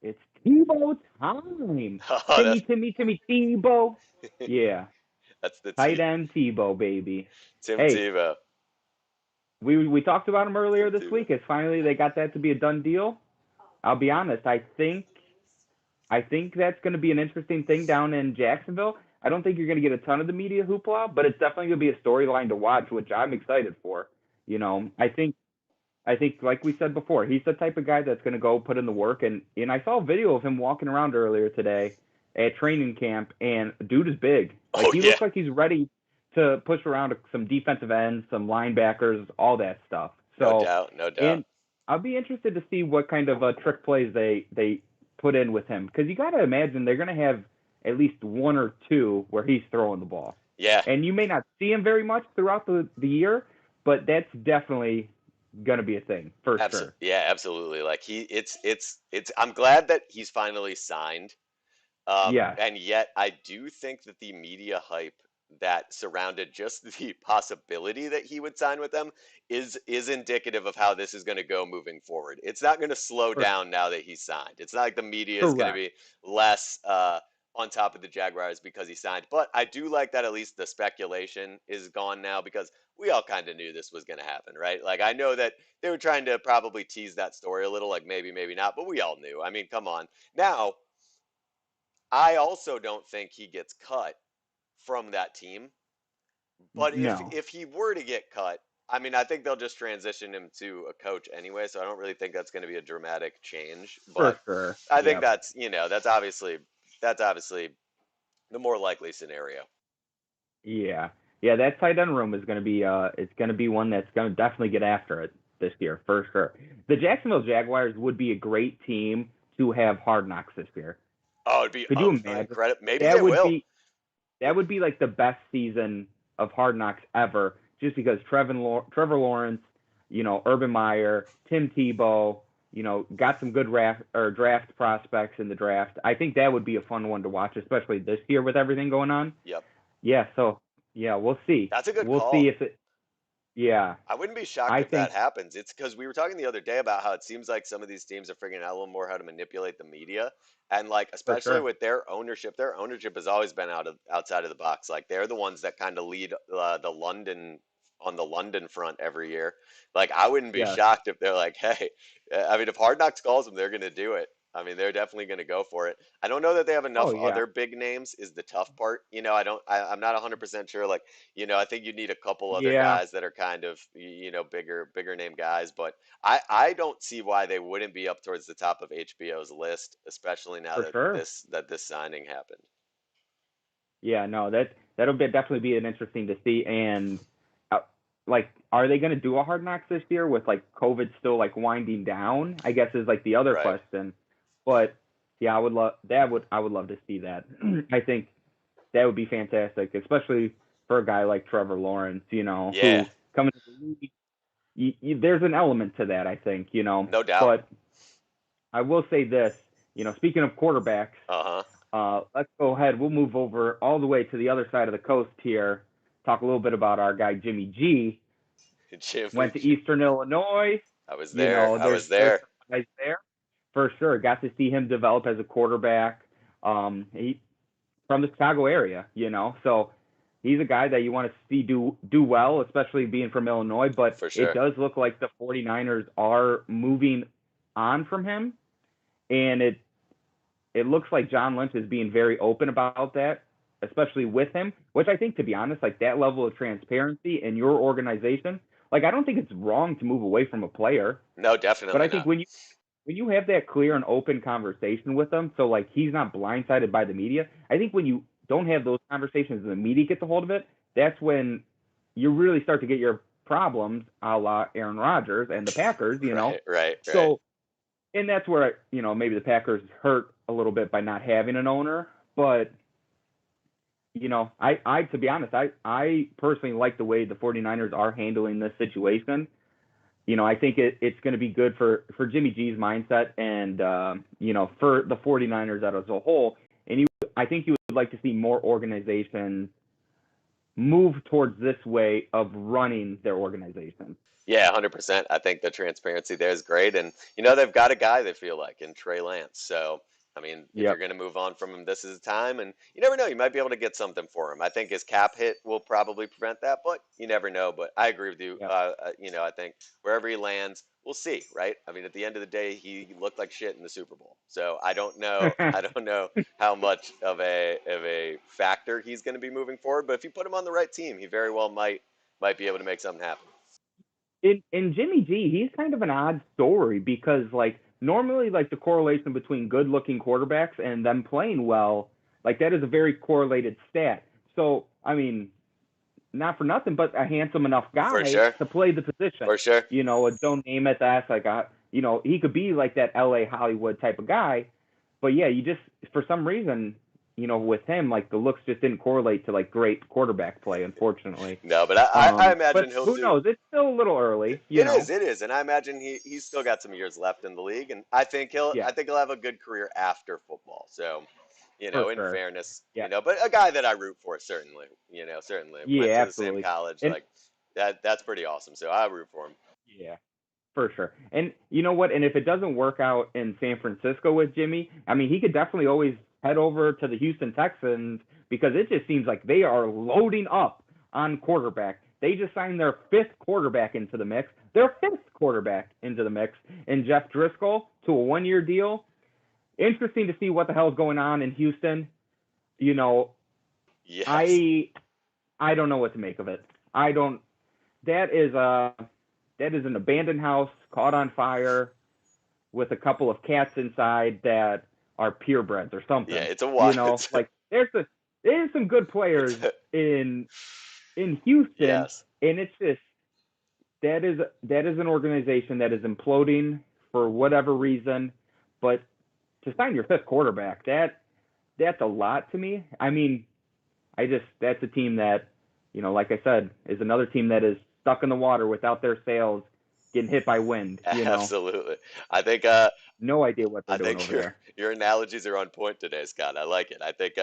It's Tebow time. Oh, Timmy Tebow. Yeah, that's the tight T end Tebow, baby. Tim Hey, Tebow. we talked about him earlier Tim this Tebow. week. As finally they got that to be a done deal. I'll be honest. I think that's going to be an interesting thing down in Jacksonville. I don't think you're going to get a ton of the media hoopla, but it's definitely going to be a storyline to watch, which I'm excited for. I think like we said before, he's the type of guy that's going to go put in the work. And I saw a video of him walking around earlier today at training camp, and dude is big. Like Oh he yeah, looks like he's ready to push around some defensive ends, some linebackers, all that stuff. no So, doubt, no doubt. and I'll be interested to see what kind of trick plays they put in with him, because you got to imagine they're going to have at least one or two where he's throwing the ball, Yeah, and you may not see him very much throughout the year, but that's definitely gonna be a thing for sure. yeah, absolutely. Like it's. I'm glad that he's finally signed. Yes, And yet, I do think that the media hype that surrounded just the possibility that he would sign with them is indicative of how this is going to go moving forward. It's not going to slow for down now that he's signed. It's not like the media is going to correct. be less on top of the Jaguars because he signed. But I do like that at least the speculation is gone now because we all kind of knew this was going to happen, right? Like I know that they were trying to probably tease that story a little, like maybe, maybe not, but we all knew. I mean, come on. Now, I also don't think he gets cut from that team. But No, if he were to get cut, I mean, I think they'll just transition him to a coach anyway, so I don't really think that's going to be a dramatic change. for But sure. I think Yep. that's obviously the more likely scenario. Yeah. Yeah, that tight end room is gonna be one that's gonna definitely get after it this year for sure. The Jacksonville Jaguars would be a great team to have Hard Knocks this year. Oh, it'd be Could you imagine? incredible. Maybe That they would will. be that would be like the best season of Hard Knocks ever, just because Trevor Lawrence, Urban Meyer, Tim Tebow, got some good draft prospects in the draft. I think that would be a fun one to watch, especially this year with everything going on. Yep, Yeah, so yeah, we'll see. that's a good We'll see call. if it. Yeah, I wouldn't be shocked I if that think happens. It's because we were talking the other day about how it seems like some of these teams are figuring out a little more how to manipulate the media, and like for especially sure. with their ownership has always been outside of the box. Like they're the ones that kind of lead the London on the London front every year. Like I wouldn't be Yeah. shocked if they're like, hey, I mean, if Hard Knocks calls them, they're going to do it. I mean, they're definitely going to go for it. I don't know that they have Oh enough yeah. other big names. Is the tough part. I'm not 100% sure. Like I think you need a couple other Yeah, guys that are kind of, bigger name guys, but I don't see why they wouldn't be up towards the top of HBO's list, especially now for that sure. this signing happened. Yeah, no, definitely be an interesting to see. And uh, like, are they going to do a Hard Knocks this year with like COVID still like winding down? I guess is like the other Right. question. But yeah, I would love to see that. I think that would be fantastic, especially for a guy like Trevor Lawrence, Yeah, who coming to the league, there's an element to that, I think, no doubt. But I will say this, speaking of quarterbacks, Uh-huh. let's go ahead. We'll move over all the way to the other side of the coast here. Talk a little bit about our guy Jimmy G. Jimmy Went to G. Eastern Illinois. I was there. I There's was there's there. some guys there for sure. Got to see him develop as a quarterback. He from the Chicago area, so he's a guy that you want to see do well, especially being from Illinois. But For it sure. does look like the 49ers are moving on from him, and it looks like John Lynch is being very open about that, especially with him, which I think, to be honest, like that level of transparency in your organization, like I don't think it's wrong to move away from a player, No, but definitely I think not. when you have that clear and open conversation with them, so like he's not blindsided by the media. I think when you don't have those conversations and the media gets a hold of it, that's when you really start to get your problems, a la Aaron Rodgers and the Packers. Right, right, right. So, and that's where maybe the Packers hurt a little bit by not having an owner. But I to be honest, I personally like the way the 49ers are handling this situation. I think it's going to be good for Jimmy G's mindset and for the 49ers as a whole. And I think you would like to see more organizations move towards this way of running their organization. Yeah, 100%. I think the transparency there is great. And, you know, they've got a guy they feel like in Trey Lance. So, I mean, if you're Yep. going to move on from him, this is the time. And you never know, you might be able to get something for him. I think his cap hit will probably prevent that, but you never know. But I agree with you. Yep. You know, I think wherever he lands, we'll see, right? I mean, at the end of the day, he looked like shit in the Super Bowl. So I don't know. I don't know how much of a factor he's going to be moving forward. But if you put him on the right team, he very well might be able to make something happen. In Jimmy G, he's kind of an odd story because like normally like the correlation between good looking quarterbacks and them playing well, like that is a very correlated stat. So I mean, not for nothing, but a handsome enough For guy sure. to play the position. For sure. You know, a don't name it that's like a he could be like that LA Hollywood type of guy. But yeah, you just for some reason, with him, like the looks just didn't correlate to like great quarterback play, unfortunately. No, but I imagine But he'll who do. knows? It's still a little early, It is, and I imagine he's still got some years left in the league, and I Yeah, think he'll have a good career after football. So, you for know, in sure. fairness, Yeah, but a guy that I root for certainly, certainly went yeah, to the same absolutely. college, And like that's pretty awesome. So I root for him. yeah, for sure. And you know what? And if it doesn't work out in San Francisco with Jimmy, I mean, he could definitely always head over to the Houston Texans because it just seems like they are loading up on quarterback. They just signed their fifth quarterback into the mix, their fifth quarterback into the mix, and Jeff Driscoll to a 1 year deal. Interesting to see what the hell's going on in Houston. You know, Yes. I I don't know what to make of it. I don't. That is a that is an abandoned house caught on fire with a couple of cats inside that are purebreds or Yeah, something. it's a wild. Like there's some good It's players a, in Houston, yes. and it's just that is an organization that is imploding for whatever reason. But to sign your fifth quarterback, that's a lot to me. I mean, that's a team that, like I said, is another team that is stuck in the water without their sails, getting hit by wind. Absolutely. I think No idea what they're I doing think over there. your analogies are on point today, Scott. I like it. I think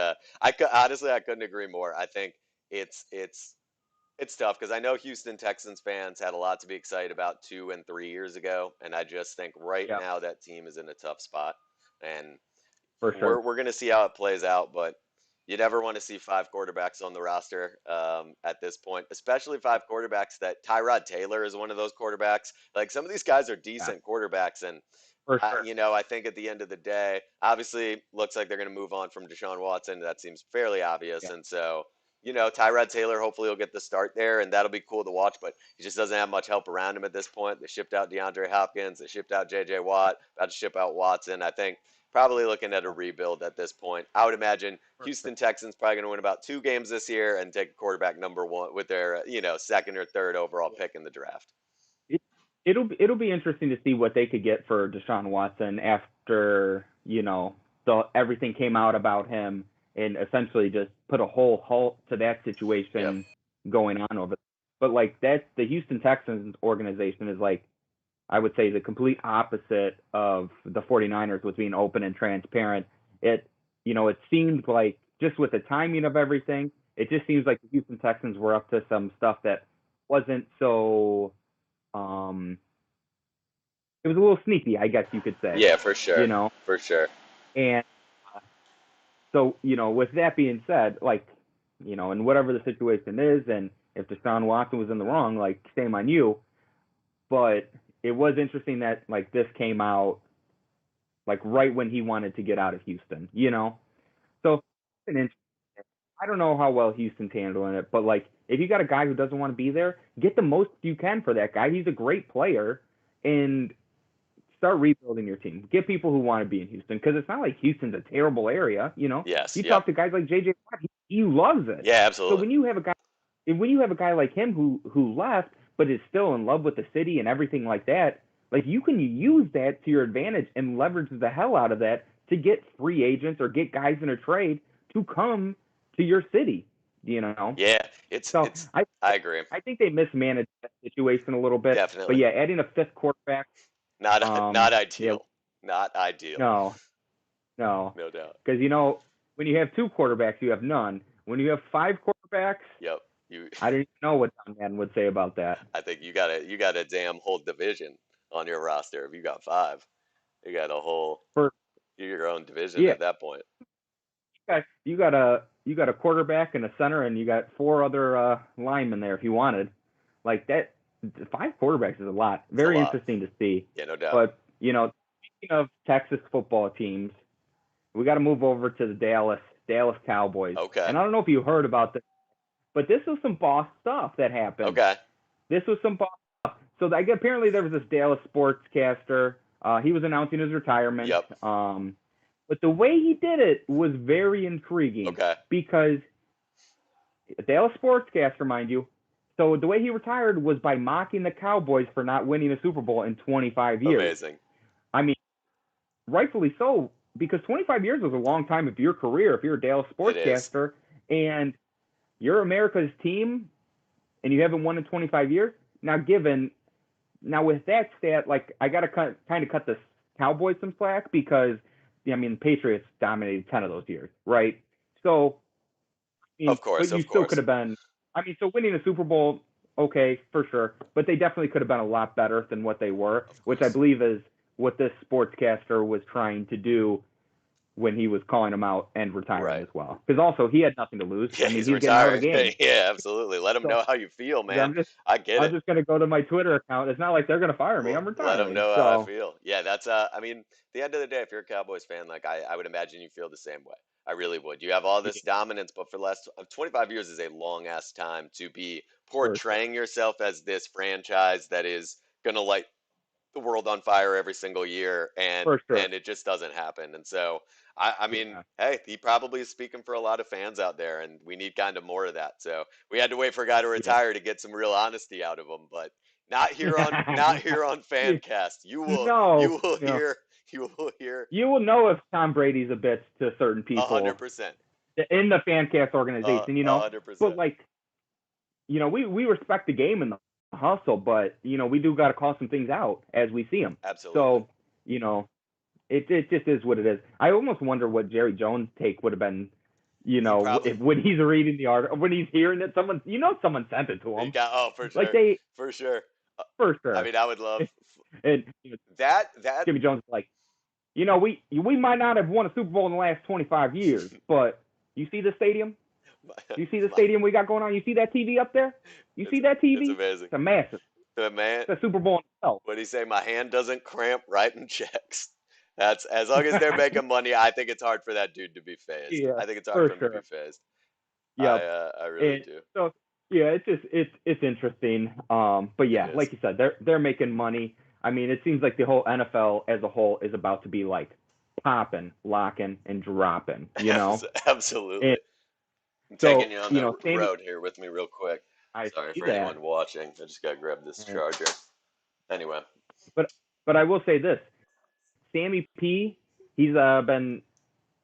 honestly I couldn't agree more. I think it's it's it's tough because I know Houston Texans fans had a lot to be excited about 2 and 3 years ago, and I just think right Yeah, now that team is in a tough spot, and for sure. we're gonna see how it plays out. But you never want to see five quarterbacks on the roster at this point, especially five quarterbacks that Tyrod Taylor is one of those quarterbacks. Like some of these guys are Yeah, decent quarterbacks, and for sure. I think at the end of the day, obviously, looks like they're going to move on from Deshaun Watson. That seems fairly obvious. Yeah, And so, Tyrod Taylor hopefully will get the start there, and that'll be cool to watch. But he just doesn't have much help around him at this point. They shipped out DeAndre Hopkins. They shipped out J.J. Watt. About to ship out Watson. I think probably looking at a yeah, rebuild at this point. I would imagine for sure. Houston Texans probably going to win about 2 games this year and take quarterback number one with their second or third overall Yeah. pick in the draft. It, it'll be interesting to see what they could get for Deshaun Watson after everything came out about him and essentially just put a whole halt to that Yep. situation going on over. But like that's the Houston Texans organization is like I would say the complete opposite of the 49ers with being open and transparent. It seemed like just with the timing of everything, it just seems like the Houston Texans were up to some stuff that wasn't so um it was a little sneaky, I guess you could say, Yeah, for you sure. know. For sure. And so, with that being said, like, and whatever the situation is, and if Deshaun Watson was in the wrong, like, shame on you. But it was interesting that like this came out like right when he wanted to get out of Houston. So I don't know how well Houston's handling it, but like if you got a guy who doesn't want to be there, get the most you can for that guy. He's a great player, and start rebuilding your team. Get people who want to be in Houston because it's not like Houston's a terrible area. Yes. You Yep. talk to guys like JJ Watt, he loves it. Yeah, So absolutely. when you have a guy like him who left but is still in love with the city and everything like that, like you can use that to your advantage and leverage the hell out of that to get free agents or get guys in a trade to come to your city. You know, Yeah, so it's I I agree. I think they mismanaged that situation a little bit. But Definitely. yeah, adding a fifth quarterback, Not yeah, ideal. Not ideal. no, no, No doubt. because when you have two quarterbacks, you have none. When you have five quarterbacks, Yep. You, I don't even know what John Madden would say about that. I think you got a damn whole division on your roster. If you got five, you got a whole For you're your own division yeah, at that point. you got a quarterback and a center, and you got four other linemen there if you wanted. Like that, five quarterbacks is a lot. It's a Very lot. interesting to see. Yeah, no doubt. But speaking of Texas football teams, we got to move over to the Dallas Cowboys. Okay. And I don't know if you heard about this, but this was some boss stuff that happened. Okay. This was some boss. So apparently there was this Dallas sportscaster. He was announcing his retirement. Yep. But the way he did it was very intriguing Okay. because a Dallas sportscaster, mind you. So the way he retired was by mocking the Cowboys for not winning a Super Bowl in 25 years. Amazing. I mean, rightfully so, because 25 years is a long time of your career if you're a Dallas sportscaster and you're America's team and you haven't won in 25 years. Now with that stat, like I got to kind of cut the Cowboys some slack because the Patriots dominated 10 of those years, right? So Of course, but you of still course. could have been. So winning a Super Bowl, okay, for sure, but they definitely could have been a lot better than what they were, Of which I course. believe is what this sportscaster was trying to do when he was calling him out and retiring Right. as well. Because also he had nothing to lose. Yeah, He's he's getting out of the retiring. game. Yeah, absolutely. Let him So know how you feel, man. I'm just I get I'm it. just gonna go to my Twitter account. It's not like they're gonna fire me. I'm Let them retiring. know how I So feel. Yeah, that's I mean, at the end of the day, if you're a Cowboys fan, like I would imagine you feel the same way. I really would. You have all this dominance, but for the last 25 years is a long ass time to be for sure. portraying yourself as this franchise that is gonna light the world on fire every single year, and For sure. and it just doesn't happen. And so I mean, Yeah. hey, he probably is speaking for a lot of fans out there, and we need kind of more of that. So we had to wait for a guy to Yeah. retire to get some real honesty out of him, but not here on Fancast. You will No, you will hear you will hear you will know if Tom Brady's a bitch to certain a hundred people percent, in the Fancast organization, a hundred But percent, like, we respect the game and the hustle, but we do got to call some things out as we see them. absolutely. So, it just is what it is. I almost wonder what Jerry Jones' take would have been, He probably if when he's reading the article, when he's hearing that someone sent it to he him, got for like sure, they for sure. Uh, for I sure. mean, I would love And that. Jimmy Jones is like, we might not have won a Super Bowl in the last 25 years, but you see the stadium? You see the stadium we got going on? You see that TV up there? You see that It's TV? amazing. It's a massive. The man, It's a Super Bowl in itself. what do you say? My hand doesn't cramp writing checks. That's as long as they're making money. I think it's hard for that dude to be phased. Yeah, I think it's hard for for him to be sure. phased. Yep. I really And do. so yeah, it's interesting. But It yeah, is. like you said, they're making money. It seems like the whole NFL as a whole is about to be like popping, locking, and dropping. Absolutely. And I'm so taking you on the Sammy, road here with me real quick. I Sorry see for that. anyone watching. I just gotta grab this And, charger. Anyway, but I will say this: Sammy P. He's been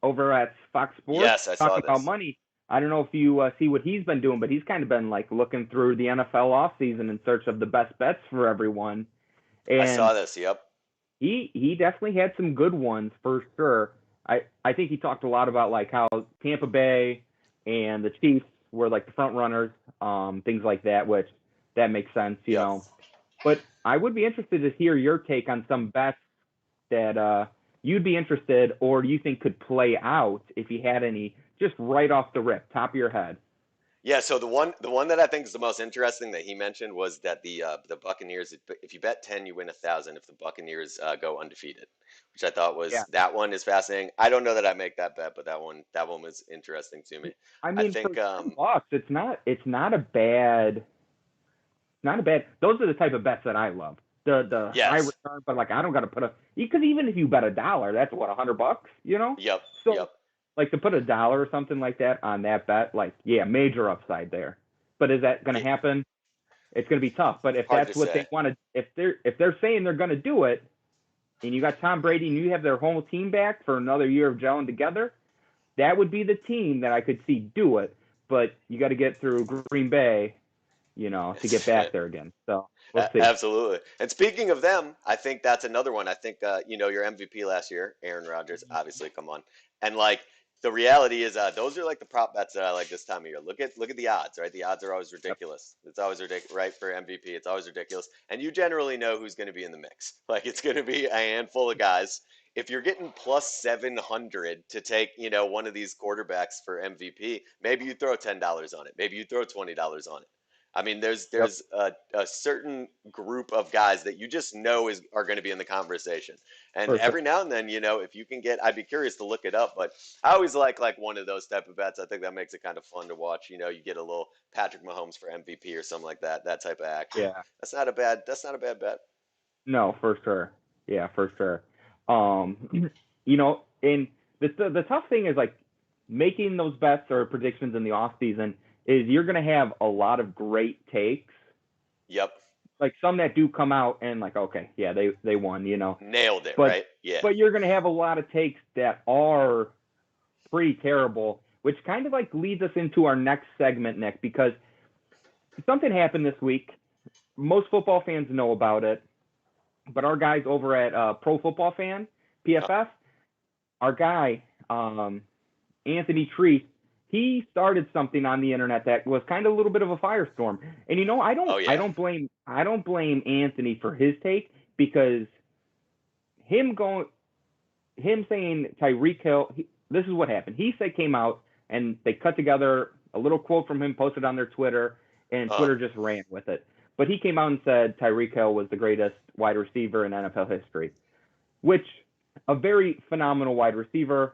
over at Fox Sports yes, I saw talking about this. money. I don't know if you see what he's been doing, but he's kind of been like looking through the NFL offseason in search of the best bets for everyone. I And saw this. Yep. he definitely had some good ones for sure. I think he talked a lot about like how Tampa Bay and the Chiefs were like the front runners, things like that, which that makes sense. Yep. But I would be interested to hear your take on some bets that you'd be interested or you think could play out if you had any just right off the rip, top of your head. Yeah, so the one that I think is the most interesting that he mentioned was that the Buccaneers, if you bet 10, you win 1,000 if the Buccaneers go undefeated, which I thought Yeah. that one is fascinating. I don't know that I make that bet, but that one was interesting to me. I For think $10, it's not a bad those are the type of bets that I love. The high yes, return, but like I don't gotta put because even if you bet $1, that's what $100, yep, So yep. like to put $1 or something like that on that bet, like yeah, major upside there. But is that gonna Yeah, happen? It's gonna be tough. But if hard to that's what say. they want to, if they're saying they're gonna do it, and you got Tom Brady and you have their whole team back for another year of gelling together, that would be the team that I could see do it. But you got to get through Green Bay, to get back there again. So we'll see. Absolutely. And speaking of them, I think that's another one. I think your MVP last year, Aaron Rodgers, obviously, come on. And like The reality is, those are like the prop bets that I like this time of year. Look at the odds, right? The odds are always Yep. ridiculous. It's always ridiculous, right? For MVP, it's always ridiculous, and you generally know who's going to be in the mix. Like it's going to be a handful of guys. If you're getting plus 700 to take, one of these quarterbacks for MVP, maybe you throw $10 on it. Maybe you throw $20 on it. I mean, there's Yep. there's a certain group of guys that you just know are going to be in the conversation. And For sure. every now and then, if you can I'd be curious to look it up, but I always like one of those type of bets. I think that makes it kind of fun to watch. You get a little Patrick Mahomes for MVP or something like that. That type of action. Yeah. That's not a bad bet. No, for sure. Yeah, for sure. And the tough thing is like making those bets or predictions in the off season is you're gonna have a lot of great takes, Yep. like some that do come out and like, okay, yeah, they won. Nailed it, But right? Yeah. but you're gonna have a lot of takes that are pretty terrible, which kind of like leads us into our next segment, Nick, because something happened this week. Most football fans know about it, but our guys over at Pro Football Fan, Uh, PFF, our guy Anthony Treese, he started something on the internet that was kind of a little bit of a firestorm. And I don't oh I yeah. don't blame I don't blame Anthony for his take because him going him saying Tyreek Hill. This is what happened. He said came out and they cut together a little quote from him, posted on their Twitter, and Uh, Twitter just ran with it. But he came out and said Tyreek Hill was the greatest wide receiver in NFL history, which a very phenomenal wide receiver.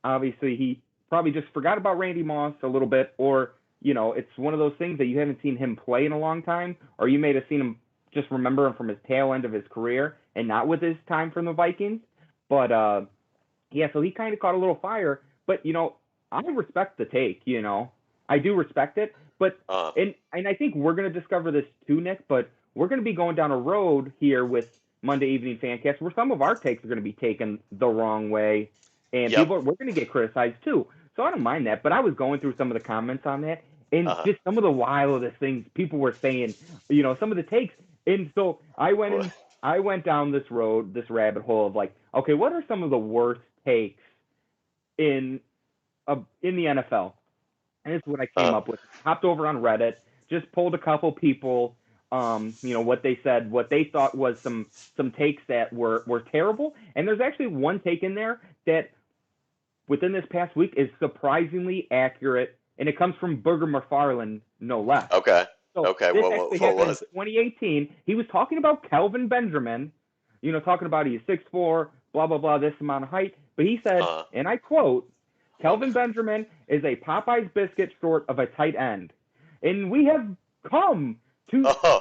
Obviously, he probably just forgot about Randy Moss a little bit, or it's one of those things that you haven't seen him play in a long time, or you may have seen him just remember him from his tail end of his career and not with his time from the Vikings. But yeah, so he kind of caught a little fire. But I respect the take. I do respect it. But uh, and I think we're gonna discover this too, Nick. But we're gonna be going down a road here with Monday Evening Fancast where some of our takes are gonna be taken the wrong way, and yep. we're gonna get criticized too. So I don't mind that. But I was going through some of the comments on that, and Uh, just some of the wildest things people were saying. Some of the takes. And so I went down this road, this rabbit hole of like, okay, what are some of the worst takes in in the NFL? And this is what I came uh, up with. Hopped over on Reddit, just pulled a couple people, what they said, what they thought was some takes that were terrible. And there's actually one take in there that within this past week is surprisingly accurate, and it comes from Booger McFarland, no less. okay. So Okay. this What, actually what happened in was it? 2018. He was talking about Kelvin Benjamin, talking about he's 6'4", blah, blah, blah, this amount of height. But he said, Uh, and I quote, Kelvin Benjamin is a Popeye's biscuit short of a tight end. And we have come to, oh,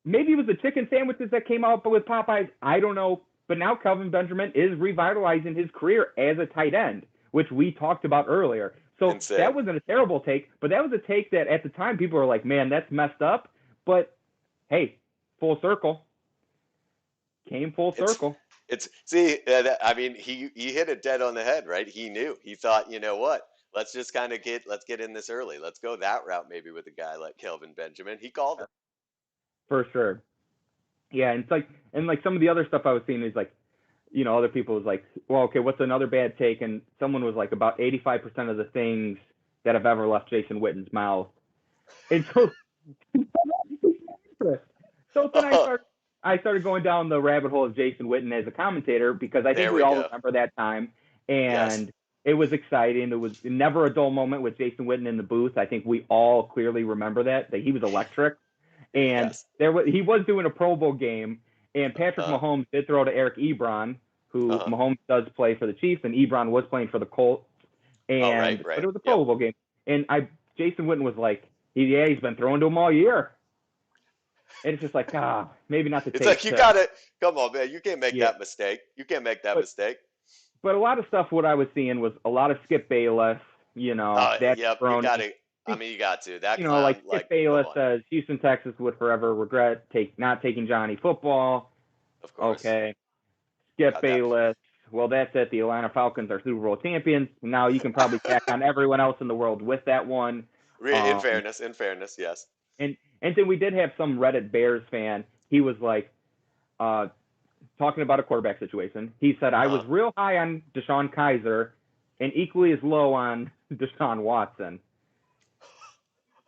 maybe it was the chicken sandwiches that came out with Popeyes. I don't know. But now Kelvin Benjamin is revitalizing his career as a tight end, which we talked about earlier. So that insane. wasn't a terrible take, but that was a take that at the time people were like, man, that's messed up. But hey, full circle. Came full It's circle. It's see, I mean, he hit it dead on the head, right? He knew. He thought, you know what? Let's get in this early. Let's go that route maybe with a guy like Kelvin Benjamin. He called it. For sure. Yeah, and it's like and like some of the other stuff I was seeing is like, other people was like, well, okay, what's another bad take? And someone was like about 85% of the things that have ever left Jason Witten's mouth. And so so then I started going down the rabbit hole of Jason Witten as a commentator because I think There we we all go. remember that time. Yes. And it was exciting. It was never a dull moment with Jason Witten in the booth. I think we all clearly remember that he was electric. And Yes. he was doing a Pro Bowl game, and Patrick Uh, Mahomes did throw to Eric Ebron, who uh, Mahomes does play for the Chiefs, and Ebron was playing for the Colts. oh, right, But right. it was a Yep. Pro Bowl game, and Jason Witten was like, he's been throwing to him all year. And it's just like, maybe not the It's take like you to, gotta come on, man. You can't make yeah. that mistake. You can't make that But mistake. a lot of stuff, what I was seeing was a lot of Skip Bayless, that's Yep. You thrown. gotta. I mean, you got to. That Like clown. Skip Like, come Bayless on. says, Houston, Texas would forever regret not taking Johnny football. Of course. Okay. Skip God, that. Bayless. Well, that's it. The Atlanta Falcons are Super Bowl champions. Now you can probably tack on everyone else in the world with that one. In Um, fairness, yes. and then we did have some Reddit Bears fan. He was like, talking about a quarterback situation. He said, I was Uh, real high on Deshaun Kaiser and equally as low on Deshaun Watson.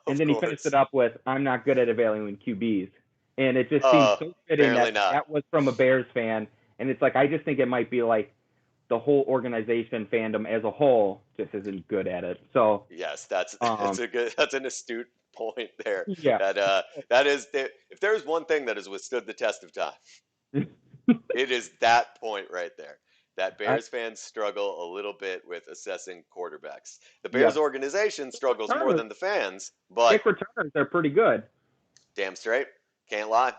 And Of then he finished it course. up with, "I'm not good at evaluating QBs." And it just seems so fitting Apparently that not. that was from a Bears fan. And it's like, I just think it might be like the whole organization fandom as a whole just isn't good at it. So, Yes, that's um, that's an astute point there. yeah. That is if there's one thing that has withstood the test of time, it is that point right there. That I, Bears fans struggle a little bit with assessing quarterbacks. The Bears yep. organization struggles more Returners, than the fans, but kick returners are pretty good. damn straight, can't lie.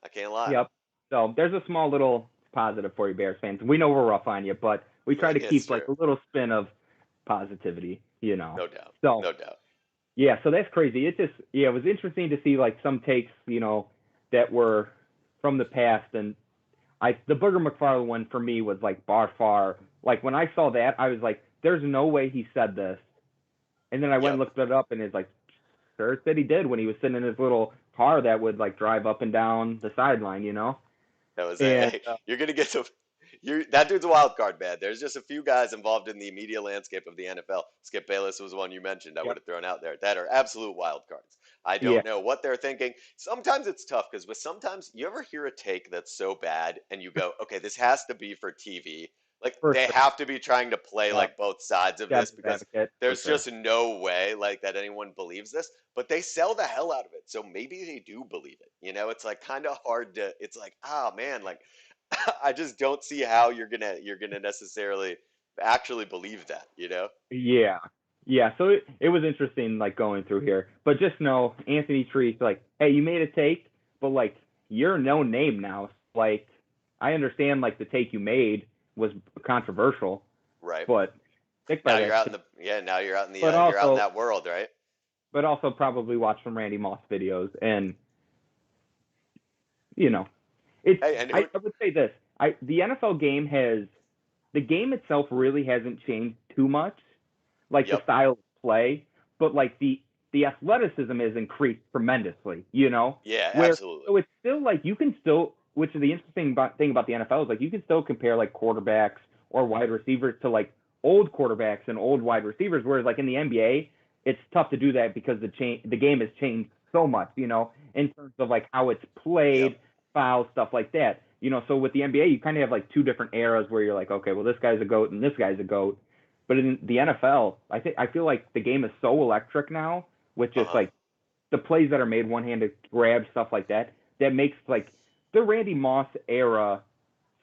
I can't lie. Yep. So there's a small little positive for you, Bears fans. We know we're rough on you, but we try to It's keep like true. a little spin of positivity, you know. No doubt. So No doubt. yeah, so that's crazy. It just yeah, it was interesting to see like some takes, that were from the past, and the Booger McFarland one for me was like bar far. Like when I saw that, I was like, "There's no way he said this," and then I went and Yep. looked it up, and it's like, sure said he did when he was sitting in his little car that would like drive up and down the sideline. That was it. And Hey, you're gonna get to that dude's a wild card, man. There's just a few guys involved in the media landscape of the NFL. Skip Bayless was one you mentioned. I would yep, have thrown out there that are absolute wild cards. I yeah, don't know what they're thinking. Sometimes it's tough because with sometimes you ever hear a take that's so bad and you go, okay, this has to be for TV. Like for they sure. have to be trying to play Yeah, like both sides of this devil's because advocate for there's sure. just no way like that anyone believes this, but they sell the hell out of it. So maybe they do believe it. It's like kind of hard to it's like, ah man, like I just don't see how you're gonna necessarily actually believe that. Yeah. Yeah. So it was interesting, like going through here. But just know, Anthony Treese, like, hey, you made a take, but like, you're a known name now. Like, I understand, like, the take you made was controversial, Right. but stick by Now you're that out in shit. the yeah, now you're out in the But you're out in also, that world, right? but also probably watch some Randy Moss videos. And, you know, it's, Hey, and I, who I would say this. The NFL game the game itself really hasn't changed too much, like the yep. style of play, but like the athleticism has increased tremendously. Yeah, Where absolutely. so it's still like you can still, which is the interesting thing about the NFL is like you can still compare like quarterbacks or wide receivers to like old quarterbacks and old wide receivers, whereas like in the NBA, it's tough to do that because the game has changed so much, in terms of like how it's Yep. played, fouls, stuff like that. So with the NBA, you kind of have like two different eras where you're like, okay, well this guy's a goat and this guy's a goat. But in the NFL, I feel like the game is so electric now with just Uh-huh. like the plays that are made one-handed grab stuff like that that makes like the Randy Moss era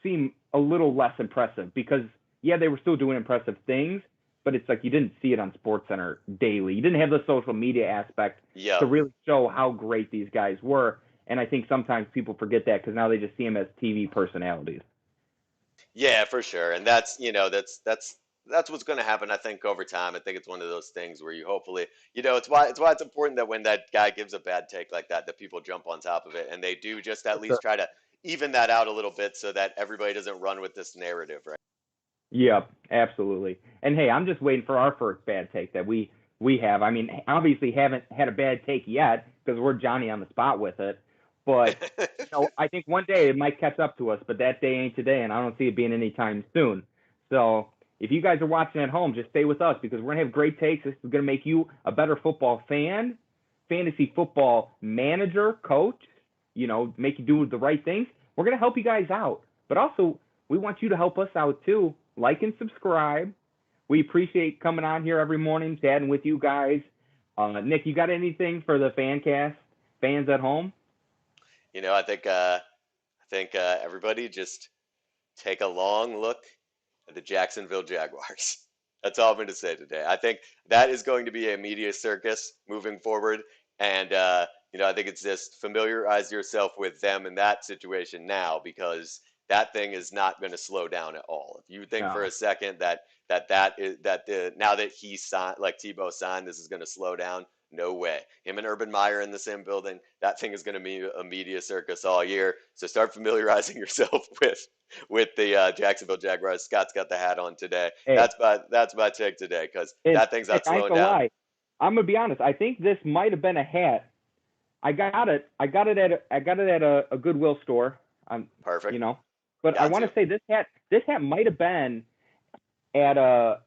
seem a little less impressive because yeah, they were still doing impressive things, but it's like you didn't see it on SportsCenter daily. You didn't have the social media aspect to Yep. really show how great these guys were. And I think sometimes people forget that because now they just see them as TV personalities. Yeah, for sure. And that's what's going to happen I think over time. I think it's one of those things where you hopefully, it's why it's important that when that guy gives a bad take like that people jump on top of it and they do just at For least sure. try to even that out a little bit so that everybody doesn't run with this narrative, right? Yep, absolutely. And hey, I'm just waiting for our first bad take that we have. I mean, obviously haven't had a bad take yet because we're Johnny on the spot with it. But I think one day it might catch up to us, but that day ain't today, and I don't see it being anytime soon. So if you guys are watching at home, just stay with us because we're gonna have great takes. This is gonna make you a better football fan, fantasy football manager, coach. Make you do the right things. We're gonna help you guys out, but also we want you to help us out too. Like and subscribe. We appreciate coming on here every morning, chatting with you guys. Nick, you got anything for the fan cast fans at home? I think everybody just take a long look at the Jacksonville Jaguars. That's all I'm going to say today. I think that is going to be a media circus moving forward, and I think it's just familiarize yourself with them in that situation now because that thing is not going to slow down at all. If you think for No. a second that is that the now that he signed like Tebow signed, this is going to slow down. No way. Him and Urban Meyer in the same building. That thing is going to be a media circus all year. So start familiarizing yourself with the Jacksonville Jaguars. Scott's got the hat on today. Hey, That's my take today because and that thing's Nick, not I ain't slowing gonna down. lie. I'm gonna be honest. I think this might have been a hat. I got it at a Goodwill store. Um, you Perfect. know, but I Got want to. to say this hat might have been at a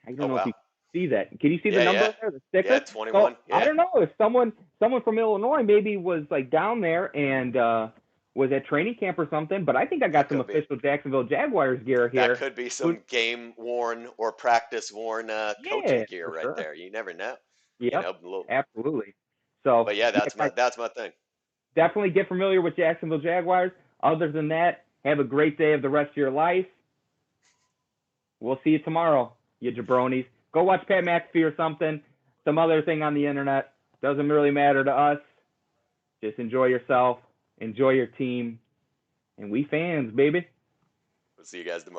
I Oh don't know if wow. you see that. Can you see the Yeah, number yeah. there, the Yeah, sticker? So 21. I Yeah. don't know if someone from Illinois maybe was like down there and was at training camp or something. But I think I That got some could be. official Jacksonville Jaguars gear That here. could be Who- some game worn or practice worn coaching Yeah, gear for right sure. there. You never know. You Yep, know, a little, absolutely. So but yeah, yeah, guys, that's my thing. definitely get familiar with Jacksonville Jaguars. Other than that, have a great day of the rest of your life. We'll see you tomorrow, you jabronis. Go watch Pat McAfee or something, some other thing on the internet. Doesn't really matter to us. Just enjoy yourself, enjoy your team, and we fans, baby. We'll see you guys tomorrow.